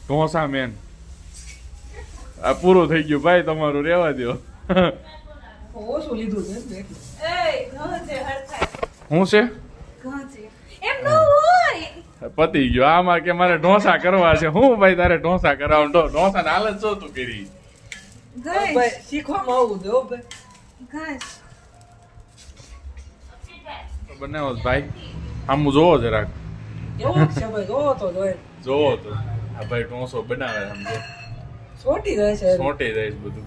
Dosa main આ પૂરું થઈ ગયું ભાઈ તમારું રેવા દો ઓછું લીધું છે હું છે પતી ગયો આમાં કે મારે ઢોસા કરવા છે હું ભાઈ તારે ઢોસા કરાવું ઢોસા ને હાલત જો તું કરી શીખવામાં આવું દો ભાઈ બનાવો ભાઈ આમ જોવો જરાક એવું છે ભાઈ જોવો તો જોવો તો આ ભાઈ ઢોસો બનાવે સમજો છોટી રહે છે છોટી રહે છે બધું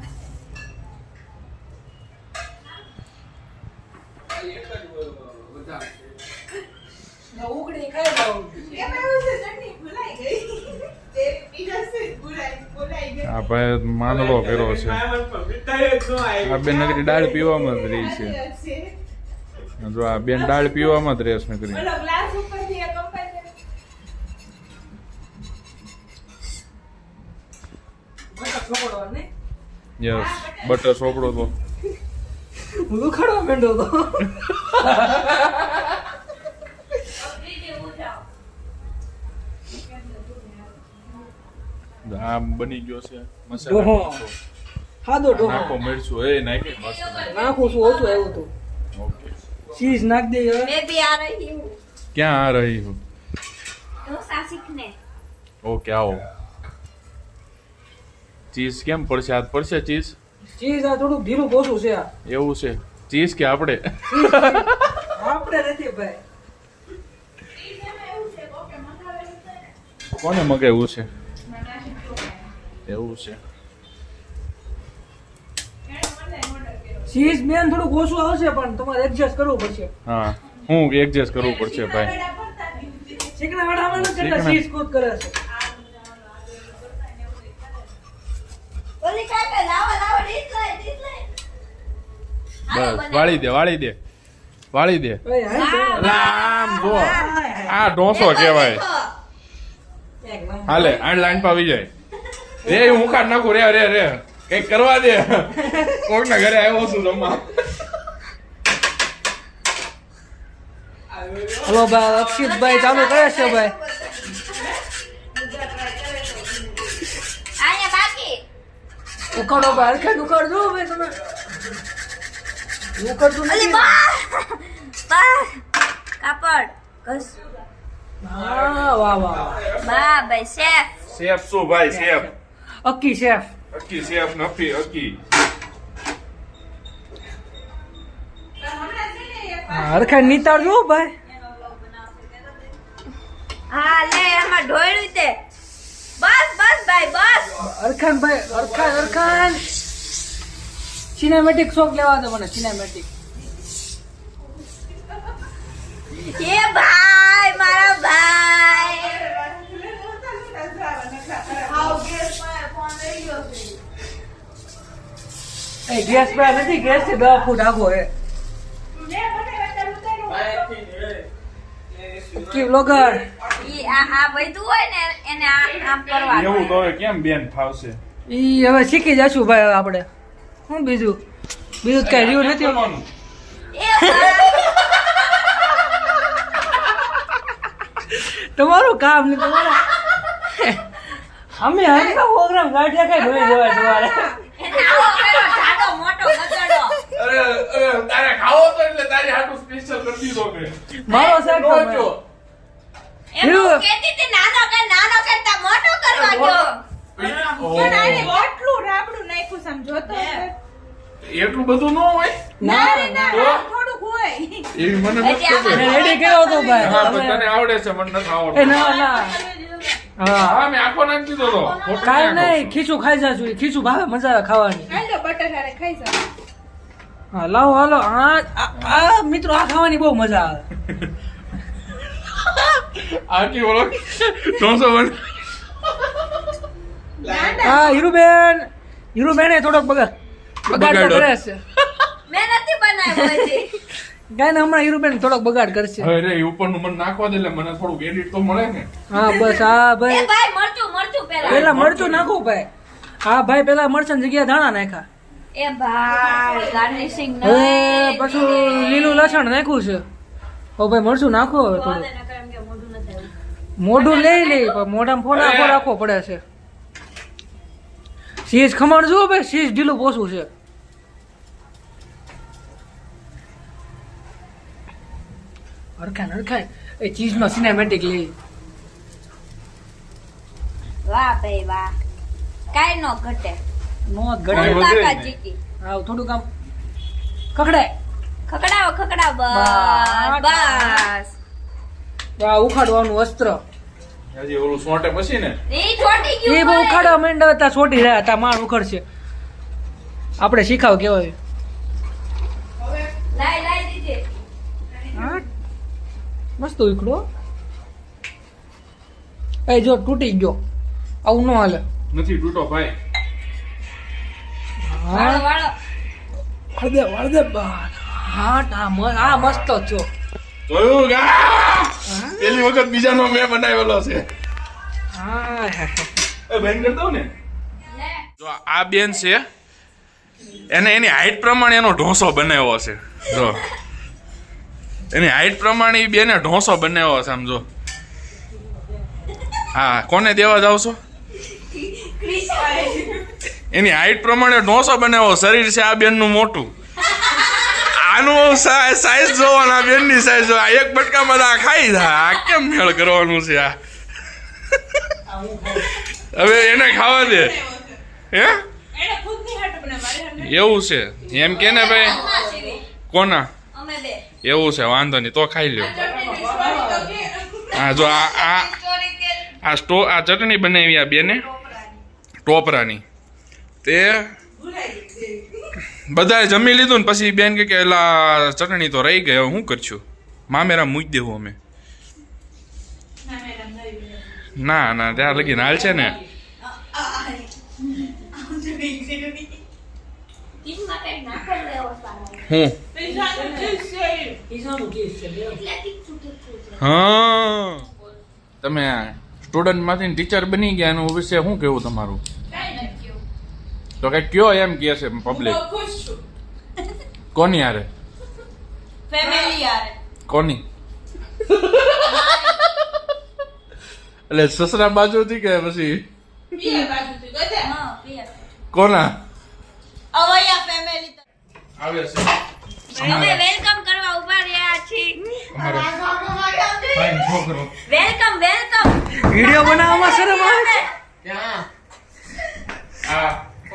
ઉકળી ખાઈ જાવ આ ભાઈ માંદડો કર્યો છે આ બેન નગરી દાળ પીવામાં જ રહી છે જો આ બેન દાળ પીવામાં જ રહેશ નગરી યસ બટર સોપડો તો હું ખડવા માંડ્યો તો આ બની ગયો છે ડોહો. મસાલા ખાધો ડોહો નાખો મરચું એ નાખી મસ્ત નાખું છું ઓછું આવ્યું હતું ઓકે ચીઝ નાખ દે હવે मैं भी आ रही हूँ ક્યાં આ રહી હું डोसा सीखने ઓકે આવો ચીઝ કેમ પડશે આ પડશે ચીઝ ચીઝ આ થોડું ઢીલું ઓછું છે આ એવું છે ચીઝ કે આપણે આપણે નથી ભાઈ કોને મગાવ્યું છે એવું છે ચીઝ મેન થોડુંક ઓછું આવશે પણ તમારે એડજસ્ટ કરવું પડશે હા હું એડજસ્ટ કરવું પડશે ભાઈ ચીકણા વાળામાં કેટલા ચીકણા. ચીઝ કૂદ કરે છે बोली क्या कर लावा लावा डिश लाए બસ વાળી દે વાળી દે વાળી દે ભાઈ હાલ દે. રામ જો આ ઢોસો કહેવાય એક નંબર. હાલે આ લાઈન પર આવી જાય રે હું કાઢ નાખું રે રે રે કઈક કરવા દે કોક ના ઘરે આવ્યો છું જમવા હલો ભાઈ અક્ષિતભાઈ ચાલુ કરે છે ભાઈ आया बाकी ઉકાળો ભાઈ હરખે ઉકાળજો ભાઈ તમે ઉકાળતું अली નથી बा कापड़ कस હા વાહ વાહ बा भाई शेफ શેફ શું ભાઈ chef Akki chef Aki chef નફી અકી હરખે નીતાળજો ભાઈ हाँ ले हमार ढोळी दे बस बस भाई बस અરખાન ભાઈ અરખાન સિનેમેટિક શોખ લેવા દે મને સિનેમેટિક ये भाई मारा भाई એ ગેસ પર નથી ગેસ થી 10 ફૂટ આગો હે અક્કી વ્લોગર ये आ બધું હોય ને એને આમ કરવાનું એવું તો હવે કેમ બેન ફાવશે ઈ હવે શીખી જશું ભાઈ હવે આપણે શું બીજું કઈ રહ્યું નથી કરવાનું. એ ભાઈ તમારું કામ નહીં તમારા અમે હમણાં પ્રોગ્રામ ગાંઠિયા કઈ જોઈ જવાય તમારે એને આવો પેલો ઢાડો મોટો ગધેડો અરે તારે ખાવો તો એટલે તારી હાટું સ્પેશિયલ કરી દીધો મેં મારો સાહેબ નો તમે. જો. એમ હું કહેતી હતી નાનો કરતા મોટો કરવા ગયો ઓહો. આટલું રાબડું નાખ્યું સમજો તો એટલું બધું ન હોય ના તો થોડુંક હોય એવી મને નથી હજી આમાં ખબર. રેડી કર્યો હતો ભાઈ હા પણ તમે- તને આવડે છે મને નથી એ આવડતું ના ના હા હા મેં આખો નાખી દીધો તો ખોટું કાંઈ ના નહીં ખીચું ખાઈ જાશું ખીચું ભાવે મજા આવે ખાવાની હાલો બટર હારે ખાઈ જાવ હા લાવો હાલો આ મિત્રો આ ખાવાની બહુ મજા આવે આખી ઓળો ઢોસો બન હા હીરુબેન થોડોક બગાડ તો બગાડ્યો. કરે છે મેં નથી બનાવ્યો હજી કાંઈ ને હમણાં હીરુબેન થોડોક બગાડ કરશે હવે રે ઉપરનું મને નાખવા દે એટલે મને થોડુંક એડિટ તો મળે ને હા બસ હા એ ભાઈ ભાઈ મરચું પેલા પેલા મરચું નાખું ભાઈ હા ભાઈ પેલા મરચાં જગ્યાએ ધાણા નાખ્યા એ ભાઈ ગાર્નિશિંગ હવે પાછું લીલું લસણ નાખ્યું છે હવે ભાઈ મરચું નાખો હવે થોડું મોઢું લઈ લે પણ મોઢામાં ફોન રાખવો પડે છે. સીઝ ખમણ જુઓ ભાઈ, સીઝ ઢીલું પોસું છે. હરખાય એ ચીઝનો સિનેમેટિક લે. વાહ ભાઈ વાહ, કાઈ નો ઘટે. નો કાંઈ ગળે વધે તાકાત નહીં. જીતી. આવ થોડું કામ ખકડાય. ખકડાવો બસ. બસ. આ ઉખાડવાનું અસ્ત્ર હજી ઓલું સોંટે પછી ને ઈ છોટી એ ગયું બહુ બોલે. ઉખાડવા માંડ્યા હતા, છોટી રહ્યા હતા, માણ ઉખડશે. આપણે શીખાવ કેવાય. લાઈ દીજે. હા મસ્ત ઉખડો. એ જો તૂટી ગયો, આવું ન હાલે. નથી તૂટો ભાઈ. વાળો વાળો. વળદે બા. હા આ મસ્ત છો. જોયું ગા પેલી વખત બીજાનો મેં બનાવેલો છે. હા એ બેન કર દઉં ને. લે. જો આ બેન છે એને એની હાઈટ પ્રમાણે એનો ઢોસો બનાવ્યો છે. જો એની હાઈટ પ્રમાણે ઈ બેને ઢોસો બનાવ્યો છે. આમ જો. હા કોને દેવા જાવ છો? એની હાઈટ પ્રમાણે ઢોસો બનાવ્યો. શરીર છે આ બેનનું મોટું. આનું સાઈઝ જોવાનું, આ બેનની સાઈઝ જો. એક બટકામાં આ ખાઈ જાય. આ કેમ મેળ કરવાનું છે આ? હવે એને ખાવા દે. હે એને ખુદની હાટ બનાવવાની. એવું છે એમ કે ને ભાઈ? અમા સીવી. કોના? અમે બે. એવું છે, વાંધો નહીં, તો ખાઈ લ્યો. હા જો ચોરી કે આ ચટણી બનાવી આ બેને ટોપરાની. તે બધાએ જમી લીધું ને પછી બેન કે એલા ચટણી તો રહી ગઈ, હવે શું કરશું? મામેરા મૂકી દેવું અમે. ના ના ત્યાં લગી હાલ છે ને. તીનમાં કઈ નાખી લેવો સારો. હું એટલે તીખું છે. હા તમે સ્ટુડન્ટ માંથી ટીચર બની ગયા એનું વિશે શું કેવું તમારું? કાંઈ નથી કેવું. તો કઈ કયો એમ કે છે પબ્લિક? હું બહુ ખુશ છું. કોની હારે? ફેમિલી યાર. કોની? એટલે સસરા બાજુથી કે પછી પિયર બાજુથી ગધે. હા પિયર. કોના અવયા ફેમિલી. આવે છે? અમે વેલકમ કરવા ઉભા રહ્યા છીએ. ફાઈન છોકરો. Welcome welcome. વિડિયો બનાવવામાં શરમ આવે?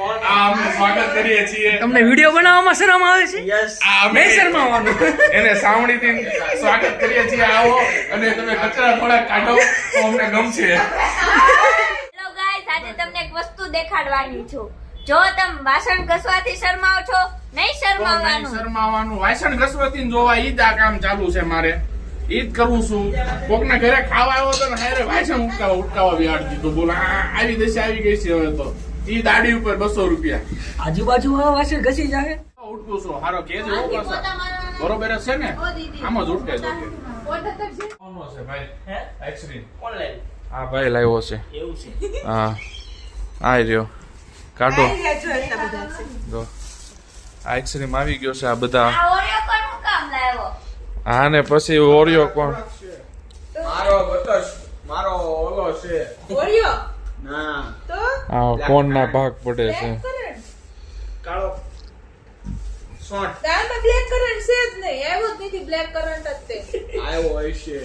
આ અમે સ્વાગત કરીએ છીએ. તમને વિડિયો બનાવવામાં શરમ આવે છે? આ અમે નહીં શરમાવાનું. એને સાવણીથી સ્વાગત કરીએ છીએ. આવો અને તમે કચરા થોડા કાઢો તો અમને ગમશે. હેલો ગાઈસ, આજે તમને એક વસ્તુ દેખાડવાની છું. જો તમે વાસણ ઘસવાથી શરમાવ છો, નહીં શરમાવવાનું. શરમાવાનું વાસણ ઘસવાથી જોવા ઈ જ આ કામ ચાલુ છે મારે. ઈ જ કરું છું. કોકના ઘરે ખાવા આવ્યો તો ને હારે વાસણ ઉટકાવા બિહાડી દીધું. બોલ આવી દશા આવી ગઈ છે હવે તો. ઈ દાડી ઉપર 200 રૂપિયા આજુબાજુ વાળા વાસણ ઘસી જાય. ઉઠકું છું. હારો કેજ હો પાછા. બરોબર જ છે ને? આમ જ ઉઠકે છે. કોનો છે ભાઈ? Ice cream online. હા ભાઈ લાવ્યો છે. એવું છે? હા આ રહ્યો. કાઢો જો આઈસ્ક્રીમ આવી ગયો છે. આ બધા આ ઓરિયો કોનું કામ લાવ્યો? હા ને પછી ઓરિયો કોણ? મારો બતસ મારો ઓલો છે ઓરિયો ના તો આ કોણ ના ભાગ પડે છે. Black colour. કાળો સોટ દાળમાં બ્લેક કરંટ છે જ નહીં. આવ્યો જ નથી બ્લેક કરંટ જ તે. આવ્યો હોય છે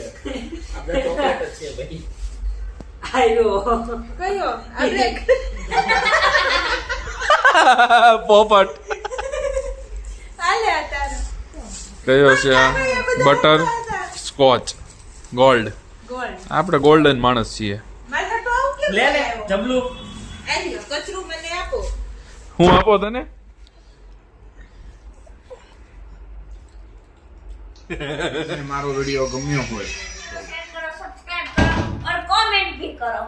આપણે ચોકલેટ જ છે ભાઈ આયો કયો આ બ્લેક પોપટ હાલે આ તારો કયો છે આ? Butter scotch gold. ગોલ્ડ. આપણે ગોલ્ડન માણસ છીએ. મારા તો આવું કેમ લે લે આવ્યો? જબલું આવ્યો કચરું મને આપો. હું આપો તને? મારો વિડિયો ગમ્યો હોય શેર કરો, સબસ્ક્રાઇબ કરો और कमेंट भी करो.